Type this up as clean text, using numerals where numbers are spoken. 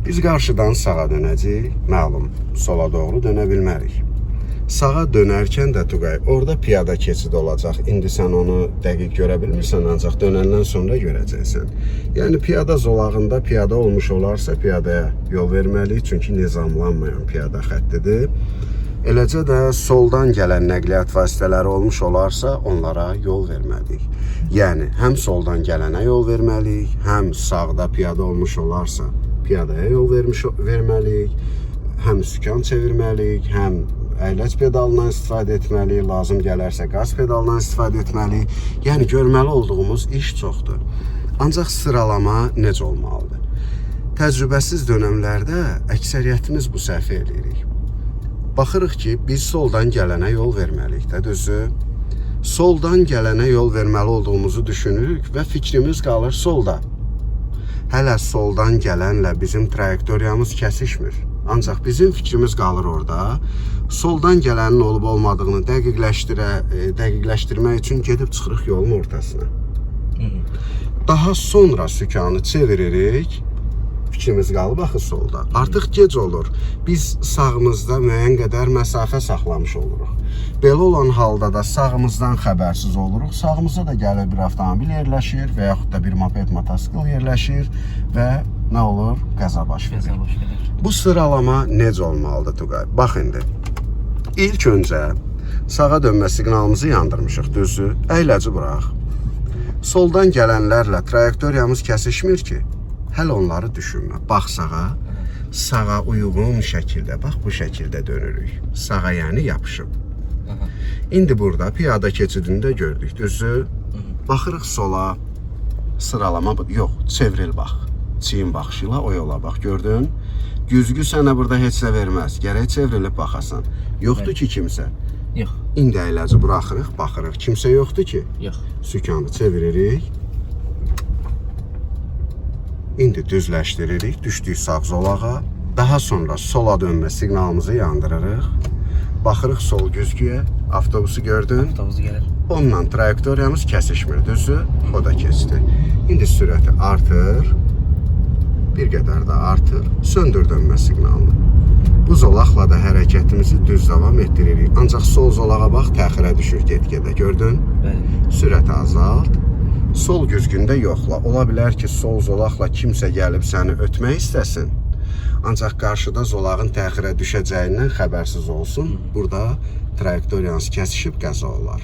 Biz qarşıdan sağa dönəcəyik, məlum, sola doğru dönə bilmərik. Sağa dönərkən də Tuqay, orada piyada keçid olacaq. İndi sən onu dəqiq görə bilmirsən, ancaq dönəndən sonra görəcəksən. Yəni piyada zolağında piyada olmuş olarsa piyadaya yol verməliyik, çünki nizamlanmayan piyada xəttidir. Eləcə də soldan gələn nəqliyyat vasitələri olmuş olarsa onlara yol verməliyik. Yəni həm soldan gələnə yol verməliyik, həm sağda piyada olmuş olarsa piyadaya yol verməliyik, həm sükan çevirməliyik, həm əyləc pedalından istifadə etməliyik, lazım gələrsə qaz pedalından istifadə etməliyik. Yəni görməli olduğumuz iş çoxdur. Ancaq sıralama necə olmalıdır? Təcrübəsiz dönəmlərdə əksəriyyətimiz bu səhvi eləyirik. Baxırıq ki, biz soldan gələnə yol verməliyik də, düzü. Soldan gələnə yol verməli olduğumuzu düşünürük və fikrimiz qalır solda. Hələ soldan gələnlə bizim trayektoriyamız kəsişmir. Ancaq bizim fikrimiz qalır orada. Soldan gələnin olub-olmadığını dəqiqləşdirmək üçün gedib çıxırıq yolun ortasına. Daha sonra sükanı çeviririk. Fikrimiz qalıb axı solda. Artıq gec olur. Biz sağımızda müəyyən qədər məsafə saxlamış oluruq. Belə olan halda da sağımızdan xəbərsiz oluruq. Sağımızda da gəlir bir avtomobil yerləşir və yaxud da bir moped, motosikl yerləşir və nə olur? Qəza baş verir. Bu sıralama necə olmalıdır Tuqay? Bax indi. İlk öncə sağa dönmə siqnalımızı yandırmışıq, düzü. Əyləci burax. Soldan gələnlərlə trayektoriyamız kəsişmir ki. Hələ onları düşünmə. Bax sağa. Sağa uyğun şəkildə, bax bu şəkildə dönürük. Sağa yəni yapışıb. İndi burada piyada keçidində gördük, düzü. Baxırıq sola. Sıralama, yox, çevril bax. Çiyin baxışıyla o yola bax, gördün? Güzgü sənə burada heç nə verməz. Gərək çevrilib baxasan. Yoxdur ki kimsə. Yox. İndi əyləci buraxırıq, baxırıq. Kimsə yoxdur ki. Yox. Sükanı çeviririk. İndi düzləşdiririk, düşdük sağ zolağa. Daha sonra sola dönmə siqnalımızı yandırırıq. Baxırıq sol güzgüyə, avtobusu gördün. Avtobusu gəlir. Onunla trayektoriyamız kəsişmir, düzü? O da keçdi. İndi sürəti artır. Bir qədər də artır. Söndür dönmə siqnalını. Bu zolaqla da hərəkətimizi düz davam etdiririk. Ancaq sol zolağa bax, təxirə düşür get-gedə, gördün? Bəli. Sürəti azalt. Sol güzgündə yoxla. Ola bilər ki, sol zolaqla kimsə gəlib səni ötmək istəsin. Ancaq qarşıda zolağın təxirə düşəcəyindən xəbərsiz olsun. Burada trayektoriyanız kəsişib qəza olar.